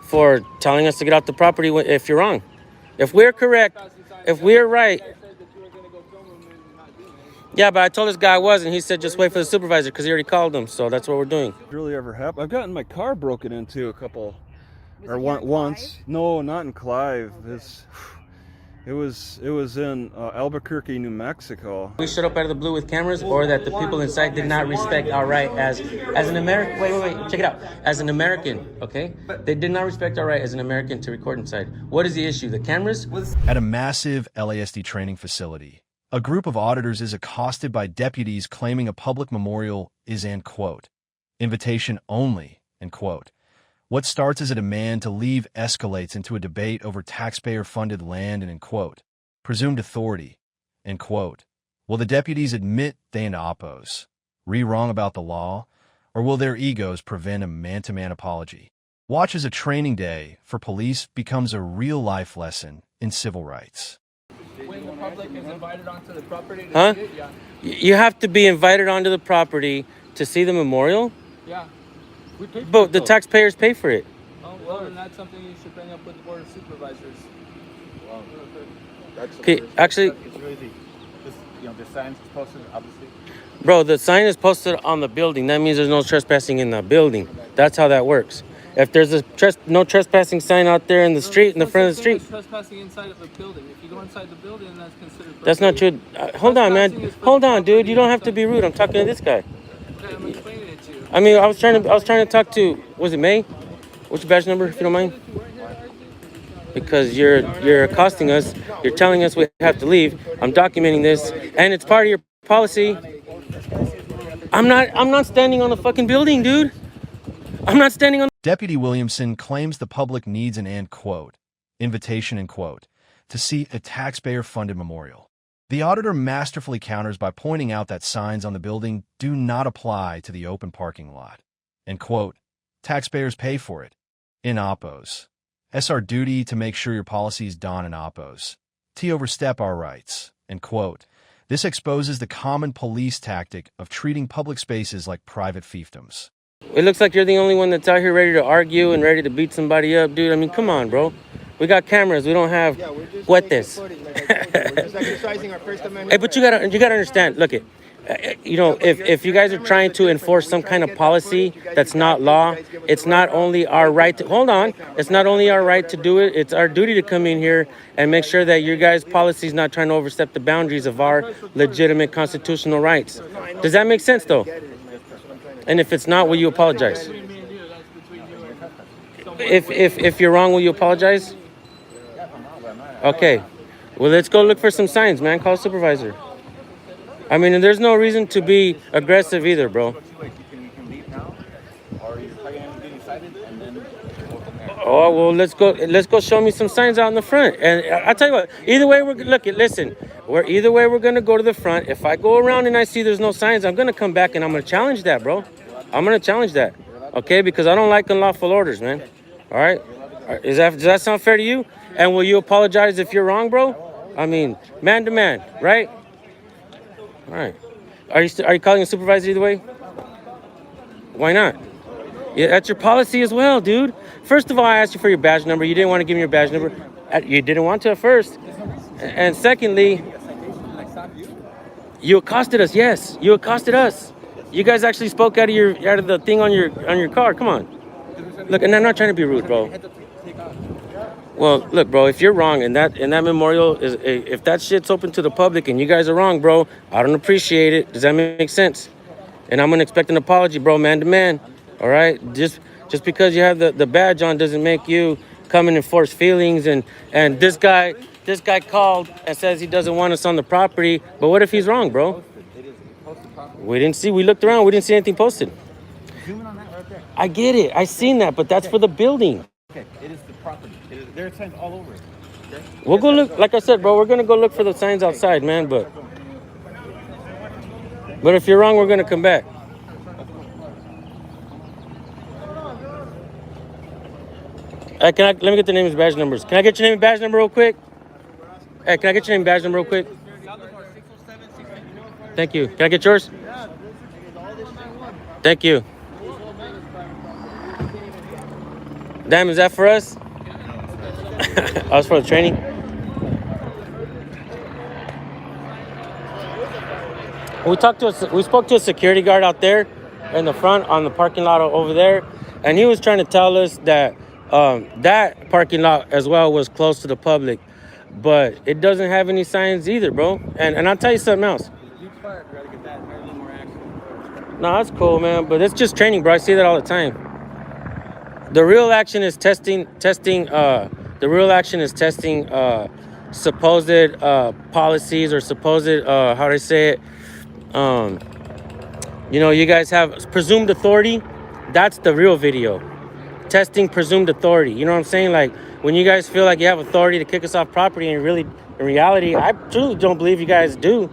for telling us to get off the property if you're wrong. If we're correct, if we're right. Yeah, but I told this guy I wasn't. He said just wait for the supervisor because he already called him. So that's what we're doing. Really ever happened? I've gotten my car broken into a couple, once. No, not in Clive. It was in Albuquerque, New Mexico. We showed up out of the blue with cameras, or that the people inside did not respect our right as an American. Wait, check it out. As an American, okay? They did not respect our right as an American to record inside. What is the issue? The cameras? At a massive LASD training facility, a group of auditors is accosted by deputies claiming a public memorial is, and quote, invitation only, end quote. What starts as a demand to leave escalates into a debate over taxpayer-funded land and, end quote, presumed authority, end quote. Will the deputies admit they and oppose, wrong about the law, or will their egos prevent a man-to-man apology? Watch as a training day for police becomes a real-life lesson in civil rights. When the public is invited onto the property to Huh? see it, yeah. You have to be invited onto the property to see the memorial? Yeah. We pay for But it, the though. taxpayers pay for it. Oh, well, then that's something you should bring up with the Board of Supervisors. Wow. That's Okay, actually, it's really this, the signs posted, obviously. bro, the sign is posted on the building. That means there's no trespassing in the building. That's how that works. If there's a no trespassing sign out there in the street, in the front of the street. Trespassing inside of a building. If you go inside the building, that's considered. That's not true. Hold on, man. Hold on, dude. You don't have to be rude. I'm talking to this guy. Okay, I'm explaining it to you. I mean, I was trying to talk to. Was it May? What's your badge number, if you don't mind? Because you're accosting us. You're telling us we have to leave. I'm documenting this, and it's part of your policy. I'm not standing on the fucking building, dude. I'm not standing on. Deputy Williamson claims the public needs an, end quote, invitation, end quote, to see a taxpayer-funded memorial. The auditor masterfully counters by pointing out that signs on the building do not apply to the open parking lot. End quote, taxpayers pay for it. In oppose. It's our duty to make sure your policies don in oppose. To overstep our rights. End quote. This exposes the common police tactic of treating public spaces like private fiefdoms. It looks like you're the only one that's out here ready to argue and ready to beat somebody up, dude. I mean, come on, bro. We got cameras. We don't have this. We're just exercising our First Amendment. Hey, but you gotta understand. Look, if you guys are trying to enforce some kind of policy that's not law, it's not only our right to hold on. It's not only our right to do it. It's our duty to come in here and make sure that your guys' policy is not trying to overstep the boundaries of our legitimate constitutional rights. Does that make sense, though? And if it's not, will you apologize? If you're wrong, will you apologize? Okay. Well, let's go look for some signs, man. Call a supervisor. I mean, and there's no reason to be aggressive either, bro. Oh, well, let's go show me some signs out in the front. And I'll tell you what, either way, we're going to go to the front. If I go around and I see there's no signs, I'm going to come back and I'm going to challenge that, bro. I'm going to challenge that. Okay? Because I don't like unlawful orders, man. All right? Does that sound fair to you? And will you apologize if you're wrong, bro? I mean, man to man, right? All right. Are you calling a supervisor either way? Why not? Yeah, that's your policy as well, dude. First of all, I asked you for your badge number. You didn't want to give me your badge number. You didn't want to at first. And secondly, you accosted us. Yes, you accosted us. You guys actually spoke out of the thing on your car. Come on. Look, and I'm not trying to be rude, bro. Well, look, bro, if you're wrong and that memorial is, if that shit's open to the public and you guys are wrong, bro, I don't appreciate it. Does that make sense? And I'm gonna expect an apology, bro, man to man. All right? Just because you have the badge on doesn't make you come and enforce feelings. And this guy called and says he doesn't want us on the property. But what if he's wrong, bro? We looked around, we didn't see anything posted. Zoom in on that right there. I get it. I seen that, but that's for the building. Okay, it is the property. There are signs all over it. Okay? We'll go look, like I said, bro, we're gonna go look for the signs outside, man, but if you're wrong, we're gonna come back. Let me get the name and badge numbers. Can I get your name and badge number real quick? Hey, can I get your name and badge number real quick? Thank you. Can I get yours? Thank you. Damn, is that for us? I was for the training. We spoke to a security guard out there in the front on the parking lot over there, and he was trying to tell us that that parking lot as well was close to the public, but it doesn't have any signs either, bro. And I'll tell you something else. No, that's cool, man, but it's just training, bro. I see that all the time. The real action is testing. The real action is testing supposed policies or supposed how do I say it? You know, you guys have presumed authority. That's the real video. Testing presumed authority. You know what I'm saying? Like when you guys feel like you have authority to kick us off property, and really, in reality, I truly don't believe you guys do.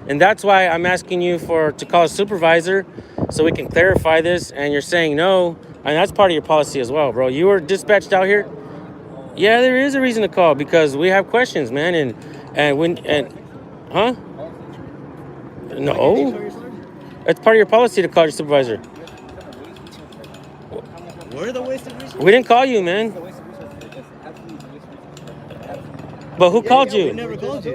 And that's why I'm asking you to call a supervisor so we can clarify this. And you're saying no, and that's part of your policy as well, bro. You were dispatched out here. Yeah, there is a reason to call because we have questions, man. Huh? No. It's part of your policy to call your supervisor. We're the waste of resources. We didn't call you, man. But who called you? We never called you.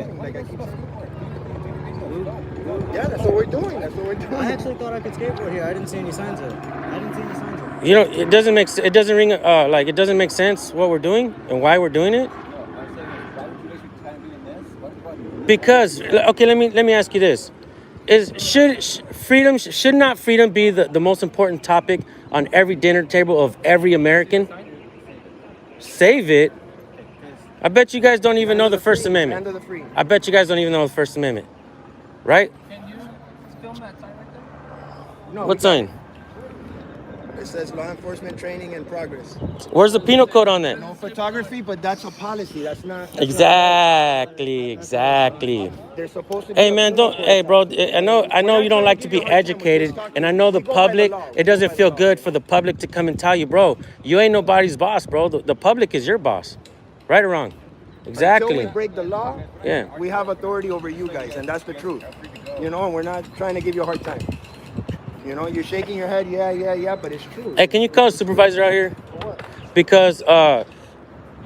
Yeah, that's what we're doing. That's what we're doing. I actually thought I could skateboard here. I didn't see any signs of it. You know, it doesn't make sense what we're doing and why we're doing it. Because okay, let me ask you this: should not freedom be the most important topic on every dinner table of every American? Save it. I bet you guys don't even know the First Amendment. Land of the free. I bet you guys don't even know the First Amendment, right? Can you film that sign right there? No. What sign? It says law enforcement training in progress. Where's the penal code on that? No photography, but that's a policy. That's not. Exactly. They're supposed to be. Hey man, hey bro. I know you don't like to be educated, and I know the public. It doesn't feel good for the public to come and tell you, bro. You ain't nobody's boss, bro. The public is your boss, right or wrong? Exactly. Until we break the law, Yeah. we have authority over you guys, and that's the truth. You know, and we're not trying to give you a hard time. You know, you're shaking your head, yeah, but it's true. Hey, can you call a supervisor out here? Because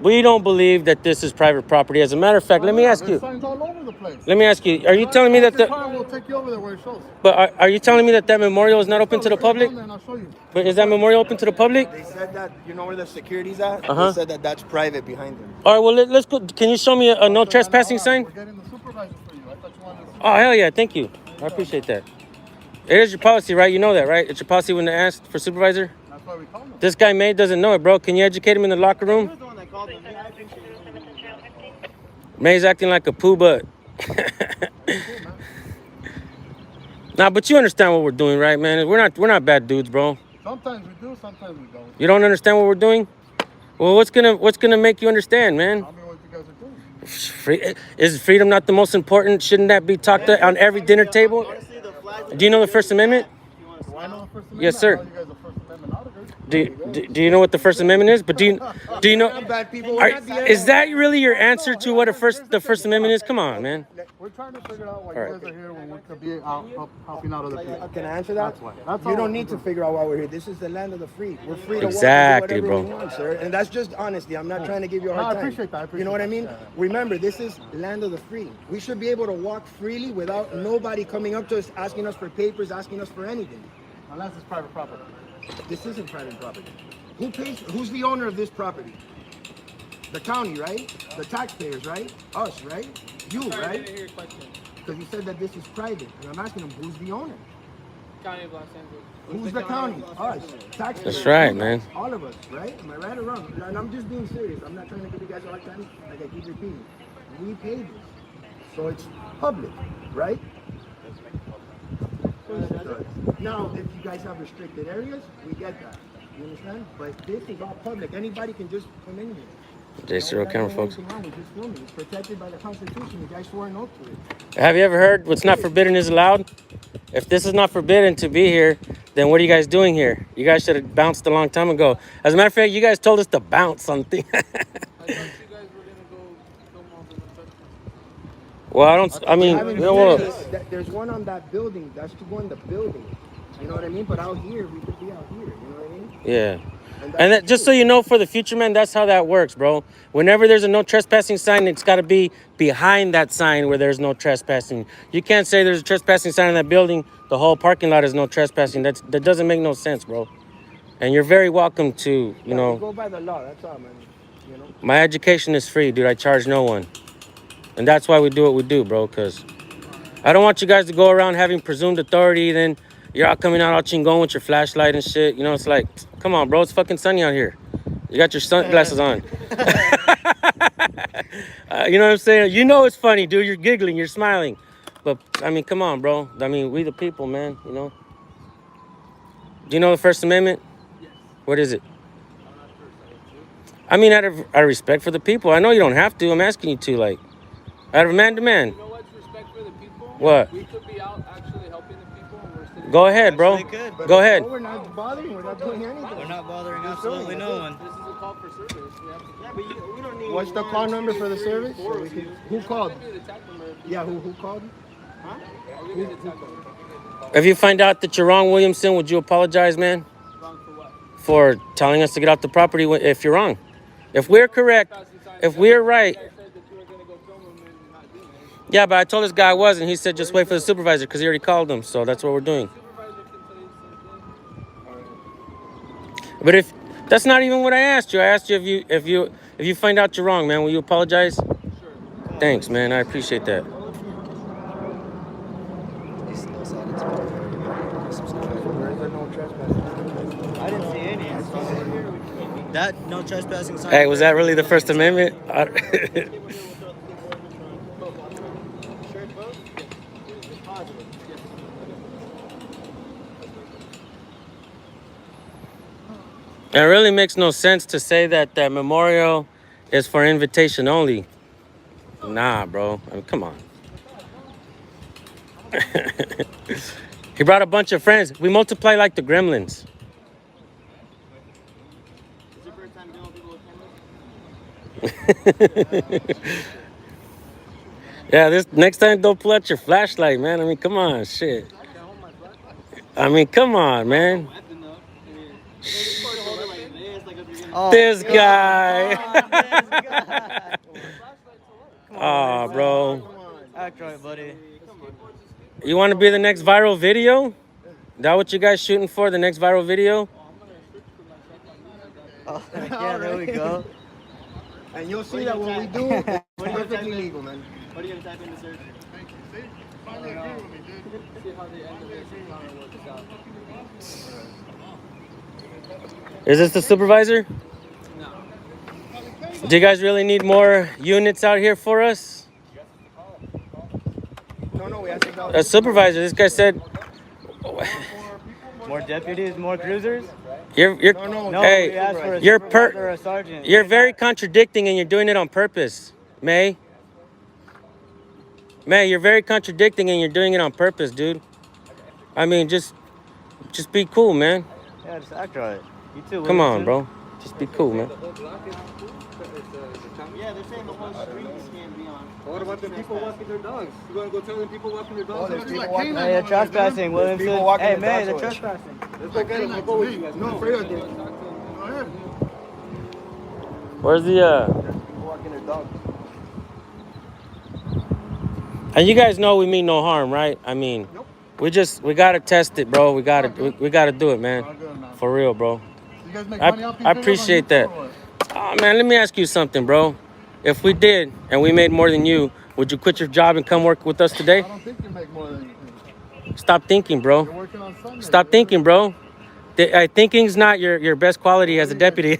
we don't believe that this is private property. As a matter of fact, let me ask you. Signs all over the place. Let me ask you. Are you telling me that We'll take you over there where it shows. But are you telling me that memorial is not open to the public? And I'll show you. But is that memorial open to the public? They said that, you know where the security's at? Uh-huh. They said that that's private behind them. All right. Well, let's go. Can you show me a no trespassing sign? We're getting the supervisor for you. I thought you wanted to see. Oh hell yeah! Thank you. I appreciate that. It is your policy, right? You know that, right? It's your policy when they ask for supervisor. That's why we called him. This guy May doesn't know it, bro. Can you educate him in the locker room? You're the one that called me. I appreciate it. May's acting like a poo butt. Nah, but you understand what we're doing, right, man? We're not bad dudes, bro. Sometimes we do, sometimes we don't. You don't understand what we're doing? Well, what's gonna make you understand, man? Tell me what you guys are doing. Is freedom not the most important? Shouldn't that be talked on every dinner table? Honestly, the flag. Do you know the First Amendment? Do I know the First Amendment? Yes, sir. I know you guys are First Amendment auditors. Do you know what the First Amendment is? But do you know? Bad people. Is that really your answer to what the First Amendment is? Come on, man. We're trying to figure out why All you right. guys are here when we could be out helping out other people. Can I answer that? That's why. That's You all don't we're need to doing. figure out why we're here. This is the land of the free. We're free to Exactly, walk and do bro. whatever we want, sir. And that's just honesty. I'm not trying to give you a No, hard I time. appreciate that. I appreciate You know what I mean? that. Yeah. Remember, this is land of the free. We should be able to walk freely without nobody coming up to us, asking us for papers, asking us for anything. Unless it's private property. This isn't private property. Who pays? Who's the owner of this property? The county, right? The taxpayers, right? Us, right? You, Sorry, I right? didn't hear your question. Because you said that this is private. And I'm asking them, who's the owner? County of Los Angeles. Who's the county? Us. Taxpayers. That's right, man. All of us, right? Am I right or wrong? And I'm just being serious. I'm not trying to give you guys a hard time. Like I keep repeating. We pay this. So it's public, right? Now, if you guys have restricted areas, we get that. You understand? But this is all public. Anybody can just come in here. J0 camera, folks. We're just filming. It's protected by the Constitution. You guys swore an oath to it. Have you ever heard what's not forbidden is allowed? If this is not forbidden to be here, then what are you guys doing here? You guys should have bounced a long time ago. As a matter of fact, you guys told us to bounce something. I thought you guys were gonna go film all the inspections. Well, I mean, haven't you know what? seen it. There's one on that building. That's the one, the building. You know what I mean? But out here, we could be out here. You know what I mean? Yeah. And that, just so you know, for the future, man, that's how that works, bro. Whenever there's a no trespassing sign, it's got to be behind that sign where there's no trespassing. You can't say there's a trespassing sign in that building. The whole parking lot is no trespassing. That doesn't make no sense, bro. And you're very welcome to, you We know, go by the law. That's all, man. You know. my education is free, dude. I charge no one. And that's why we do what we do, bro, because I don't want you guys to go around having presumed authority, then you're out coming out all chingon with your flashlight and shit. You know, it's like, come on, bro. It's fucking sunny out here. You got your sunglasses on. You know what I'm saying? You know it's funny, dude. You're giggling. You're smiling. But, I mean, come on, bro. I mean, we the people, man, you know. Do you know the First Amendment? Yes. What is it? I'm not sure if I do. I mean, out of respect for the people. I know you don't have to. I'm asking you to, like, out of man to man. You know what's respect for the people? What? We could be out actually helping the people, and we're sitting. Go ahead, bro. Actually could, but Go ahead. No, we're not bothering. We're not doing anything. We're not bothering absolutely no one. This is a call for service. We have to. Yeah, but we don't need. What's the call number for the service? So we can, who called? I'll give you the tag number. Yeah, who called? I'll give you the tag number. If you find out that you're wrong, Williamson, would you apologize, man? Wrong for what? For telling us to get off the property if you're wrong. If we're correct, if we're right. I said that you were gonna go film them and not doing it. Yeah, but I told this guy I wasn't. He said just wait for the supervisor because he already called him. So that's what we're doing. Supervisor can tell you the same thing. But if that's not even what I asked you. I asked you if you find out you're wrong, man, will you apologize? Sure. Thanks, man. I appreciate that. I didn't see any. That no trespassing sign. Hey, was that really the First Amendment? It really makes no sense to say that that memorial is for invitation only. Nah, bro. I mean, come on. He brought a bunch of friends. We multiply like the gremlins. Yeah, this next time don't pull out your flashlight, man. I mean, come on, shit. I mean, come on, man. Oh, This God. guy. Oh, bro. Act right, buddy. You want to be the next viral video? That what you guys shooting for? The next viral video? Oh, yeah, there we go. And you'll see that when we do, it's perfectly legal, man. What are you gonna type in the search? See? Finally agree with me, dude. See how the end of this encounter works out. Is this the supervisor? No. Do you guys really need more units out here for us? No, we have to go. A supervisor. This guy said, More deputies, more cruisers? "You're No, No, Hey, we asked for a you're supervisor or a sergeant. You're very contradicting, and you're doing it on purpose, May. May, you're very contradicting, and you're doing it on purpose, dude. I mean, just be cool, man. Yeah, just act right. You too. Come Williamson. on, bro. Just be cool, man. The whole block is cool. It's the Yeah, they're saying the whole street can't be on. What about the people walking their dogs? You gonna go tell the people walking their Oh, dogs? there's It's people like walking- canine Hey, they're over there, dude. trespassing, Williamson. people walking Hey, the man, dogs they're over there. trespassing. It's like canine. Go with you guys. No, afraid of them. Go ahead. Where's the People walking their dogs. And you guys know we mean no harm, right? I mean, we gotta test it, bro. We gotta do it, man. All good, man. For real, bro. You guys make I- money off these I videos on appreciate YouTube that. or what? Oh, man, let me ask you something, bro. If we did and we made more than you, would you quit your job and come work with us I today? don't think you make more than you think. Stop thinking, bro. You're working on Sunday. Stop thinking, bro. Thinking's not your best quality as a deputy.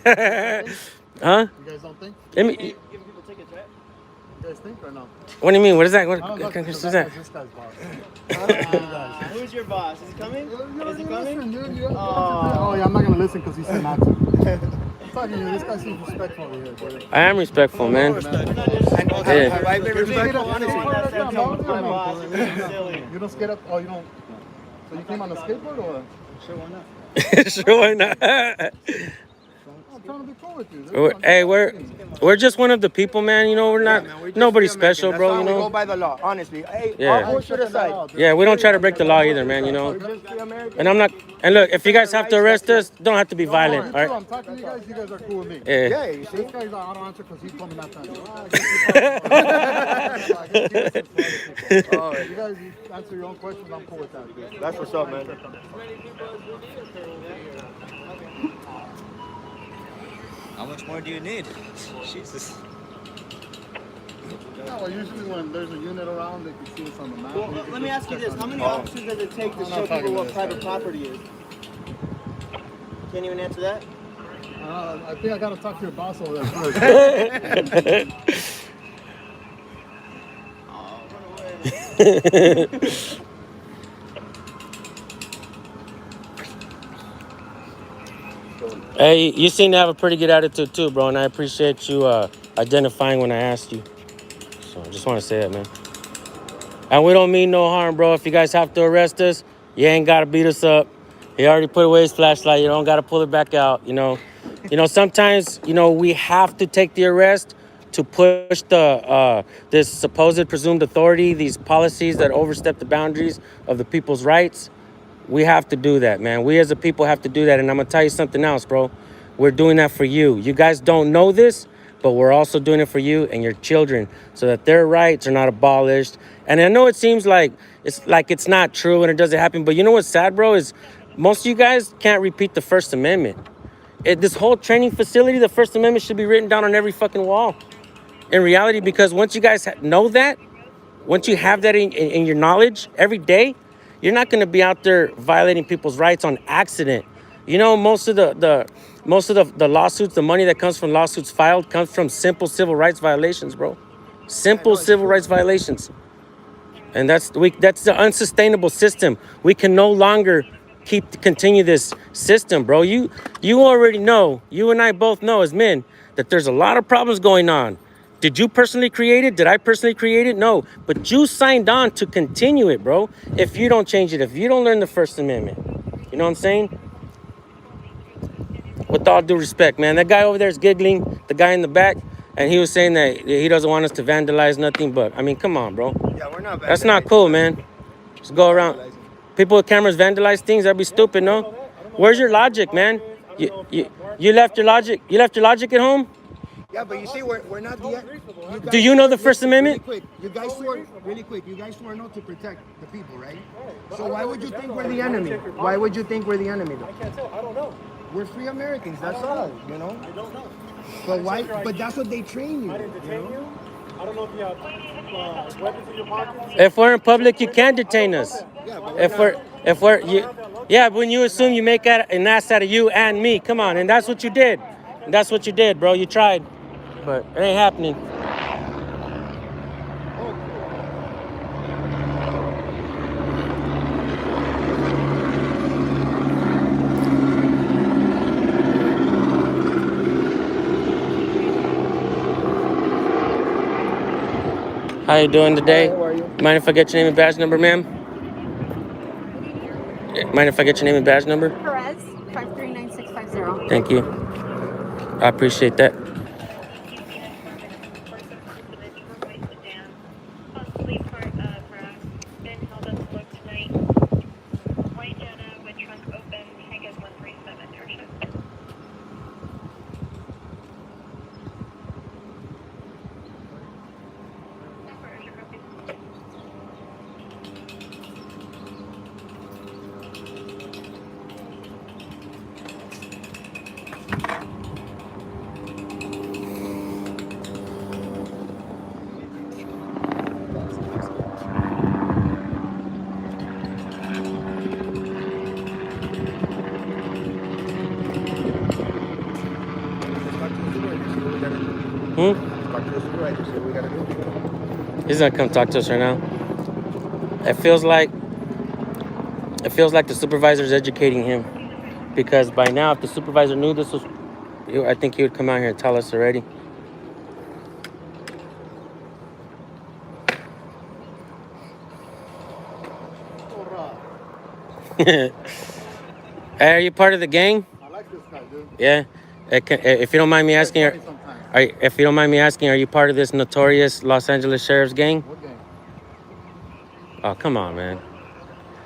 Huh? You guys don't think? Let me. You guys think or no? What do you mean? What is that? What I don't know, is because that? This guy's boss. Who's your boss? Is he coming? You Is already he coming? listen, dude. You- Oh. Oh, yeah, I'm not gonna listen because he said not to. I'm talking to you. This guy seems respectful over here, brother. I am respectful, man. I know. Yeah. I've been respectful, honestly. My boss is silly. You don't skate up? Oh, you don't. So you came on a skateboard or? Sure, why not? Sure, why not? Oh, trying to be cool with you. Hey, we're just one of the people, man. You know, we're not Man, we're just nobody free Americans. special, That's bro. all You we go know. by the law, honestly. Hey, Yeah. all bullshit aside. Yeah, we don't try to break the law either, man. You know. We're just free Americans. And I'm not. And look, if you guys have to arrest us, don't have to be violent, all right? I'm talking to you guys are cool with me. Yeah. Yeah, you see? This guy's like, I don't answer because he told me not to answer. Well, I guess you answer for other people. All right. You guys answer your own questions, I'm cool with that. Dude. That's what's up, man. How much more do you need? Jesus. Yeah, well, usually when there's a unit around, they can see us on the map. Well, let me ask you this. How many officers does it take to show people what private property is? Can't even answer that? I think I gotta talk to your boss over there first. Hey, you seem to have a pretty good attitude too, bro, and I appreciate you identifying when I asked you. So I just want to say that, man. And we don't mean no harm, bro. If you guys have to arrest us, you ain't gotta beat us up. He already put away his flashlight. You don't gotta pull it back out. You know, sometimes we have to take the arrest to push the this supposed presumed authority, these policies that overstep the boundaries of the people's rights. We have to do that, man. We as a people have to do that. And I'm going to tell you something else, bro. We're doing that for you. You guys don't know this, but we're also doing it for you and your children so that their rights are not abolished. And I know it seems like it's not true and it doesn't happen. But you know what's sad, bro, is most of you guys can't repeat the First Amendment. This whole training facility, the First Amendment should be written down on every fucking wall. In reality, because once you guys know that, once you have that in your knowledge every day, you're not going to be out there violating people's rights on accident. You know, most of the lawsuits, the money that comes from lawsuits filed comes from simple civil rights violations, bro. Simple civil rights violations. And that's the unsustainable system. We can no longer continue this system, bro. You already know, you and I both know as men, that there's a lot of problems going on. Did you personally create it? Did I personally create it? No. But you signed on to continue it, bro. If you don't change it, if you don't learn the First Amendment. You know what I'm saying? With all due respect, man. That guy over there is giggling, the guy in the back, and he was saying that he doesn't want us to vandalize nothing. But, I mean, come on, bro. Yeah, we're not. That's not cool, man. Just go around. People with cameras vandalize things. That'd be stupid, no? Where's your logic, man? You left your logic. You left your logic at home? Yeah, but you see, we're not the. Do you know the First Amendment? Really quick, you guys swore no to protect the people, right? So why would you think we're the enemy? Why would you think we're the enemy, though? I can't tell. I don't know. We're free Americans. That's all. You know. I don't know. But why? But that's what they train you. I didn't detain you. I don't know if you have weapons in your pockets. If we're in public, you can detain us. Yeah, when you assume you make an ass out of you and me, come on, and that's what you did. And that's what you did, bro. You tried, but it ain't happening. How you doing today? How are you? Mind if I get your name and badge number, ma'am? Mind if I get your name and badge number? Perez, 539650. Thank you. I appreciate that. He's gonna come talk to us right now. It feels like the supervisor's educating him, because by now, if the supervisor knew this was, I think he would come out here and tell us already. Hey, are you part of the gang? I like this guy, dude. Yeah. If you don't mind me asking, if you don't mind me asking, are you part of this notorious Los Angeles Sheriff's gang? What game? Oh, come on, man.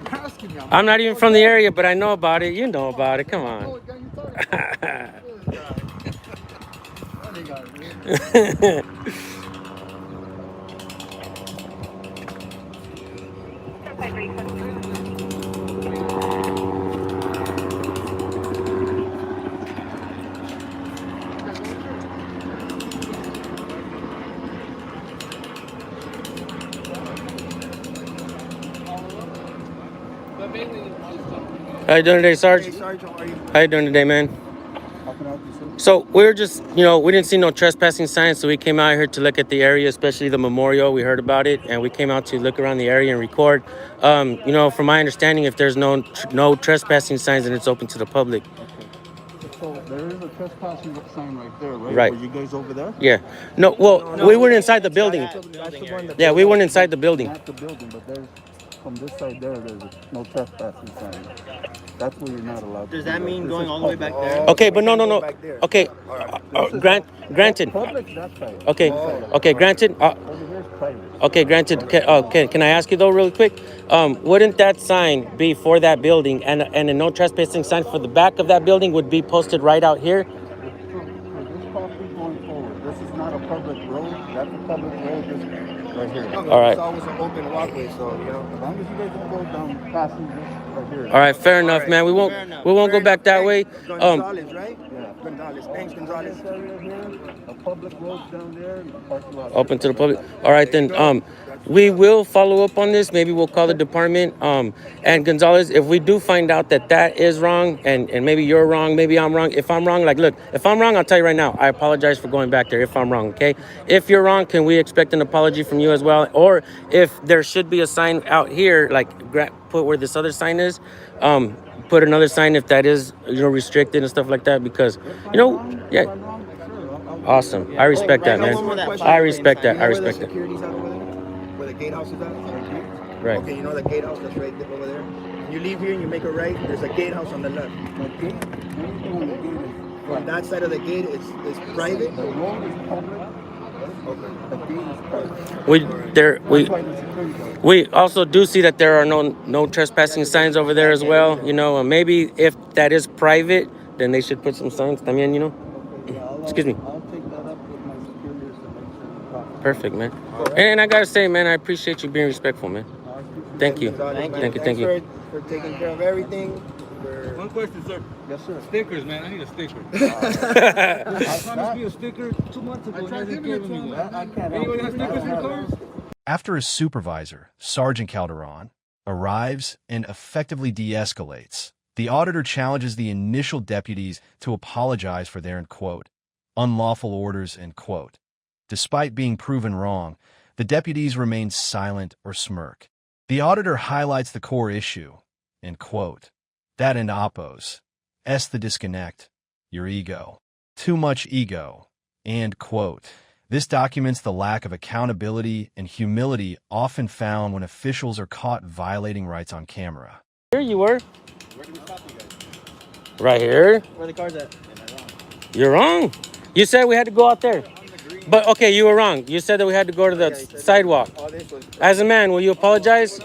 You're asking me. I'm not even from the area, but I know about it. You know about it. Come on. What gang you talking about? This guy. Funny guy, man. But mainly it's just How you doing today, Sarge? Hey, Sarge, how are you? How you doing today, man? How can I help you, sir? So we were just, we didn't see no trespassing signs, so we came out here to look at the area, especially the memorial. We heard about it, and we came out to look around the area and record. From my understanding, if there's no trespassing signs, then it's open to the public. So there is a trespassing sign right there, right? Right. Were you guys over there? Yeah. No, we weren't inside the building. That's the one. Yeah, we weren't inside the building. Not the building, but there's from this side there's no trespassing sign. That's where you're not allowed. Does to that do mean This going is all the way public. back there? Okay, but no. Go back there. Okay, granted. Public's that side. Okay, okay, granted. Over here is private. Okay, granted. Can I ask you though, really quick? Wouldn't that sign be for that building, and a no trespassing sign for the back of that building would be posted right out here? For this property going forward, this is not a public road. That's a public road. This right here. Okay, All right. It's always an open walkway, so As long as you guys don't go down passing this right here. All right, fair enough, All right, man. We fair enough. won't go back that way. Gonzalez, right? Yeah. Gonzalez. Thanks, Gonzalez. This area here, a public road down there, and the parking lot. Open to the public. All right, then. We will follow up on this. Maybe we'll call the department. And Gonzalez, if we do find out that is wrong, and maybe you're wrong, maybe I'm wrong. If I'm wrong, look, if I'm wrong, I'll tell you right now. I apologize for going back there. If I'm wrong, okay. If you're wrong, can we expect an apology from you as well? Or if there should be a sign out here, like put where this other sign is, put another sign if that is restricted and stuff like that, because yeah. Awesome. I respect that, man. I respect that. I respect that. Security's out over there? Where the gatehouse is at? Right. Okay, you know the gatehouse that's right there over there? You leave here and you make a right, there's a gatehouse on the left. On that side of the gate, it's private? The road is public. Okay. The gate is private. We also do see that there are no trespassing signs over there as well. Maybe if that is private, then they should put some signs. También, Excuse me. I'll take that up with my superiors to make sure. Perfect, man. And I gotta say, man, I appreciate you being respectful, man. Thank you. Thank you. Thank you. For taking care of everything. One question, sir. Yes, sir. Stickers, man. I need a sticker. I promised me a sticker 2 months ago. I tried Hasn't giving it given to me him. one. I can't Anyone help has you. stickers in I the don't have cars? After his supervisor, Sergeant Calderon, arrives and effectively de-escalates, the auditor challenges the initial deputies to apologize for their, quote, unlawful orders, end quote. Despite being proven wrong, the deputies remain silent or smirk. The auditor highlights the core issue, end quote. That in oppos. The disconnect. Your ego. Too much ego. And quote. This documents the lack of accountability and humility often found when officials are caught violating rights on camera. Here you were. Right here. Where the car's at? You're wrong. You said we had to go out there. But okay, you were wrong. You said that we had to go to the sidewalk. All this was. As a man, will you apologize?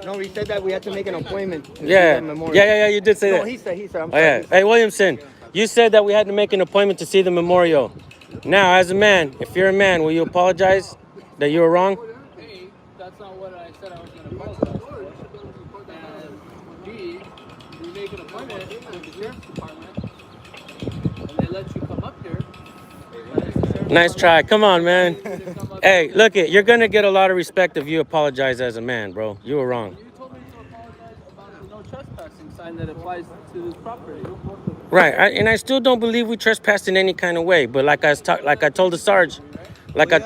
No, he said that we had to make an appointment. To see Yeah. that memorial. Yeah, you did say No, that. he said. I'm Oh, yeah. Hey, Williamson, you said that we had to make an appointment to see the memorial. Now, as a man, if you're a man, will you apologize that you were wrong? A, that's not what I said I was going to apologize for. And B, we make an appointment with the sheriff's department, and they let you come up here. Nice try. Come on, man. Hey, look it. You're gonna get a lot of respect if you apologize as a man, bro. You were wrong. You told me to apologize about the no trespassing sign that applies to this property. Right. And I still don't believe we trespassed in any kind of way. But like I told the Sarge, We were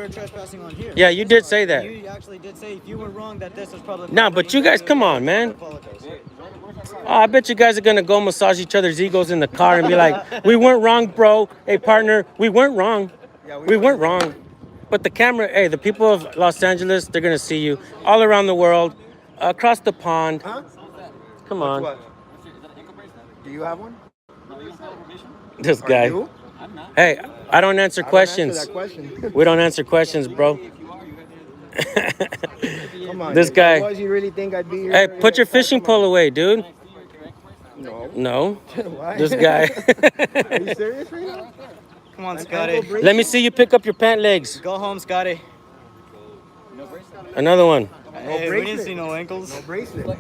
trespassing on here. Yeah, you did say that. You actually did say if you were wrong that this was public. Nah, but you guys, come on, man. Oh, I bet you guys are gonna go massage each other's egos in the car and be like, "We weren't wrong, bro. Hey, partner, we weren't wrong. We weren't wrong." But the camera, hey, the people of Los Angeles, they're gonna see you all around the world, across the pond. Huh? Come on. What? Do you have one? This Are guy. you? Hey, I don't answer I don't questions. answer that question. We don't answer questions, bro. Come on. This if guy. I was, you really think I'd be here? Hey, put your fishing pole away, dude. No. No. Why? This guy. Are you serious right now? Come on, An Scotty. ankle bracelet? Let me see you pick up your pant legs. Go home, Scotty. Another one. Hey, we didn't bracelet. see no ankles. No bracelet. Look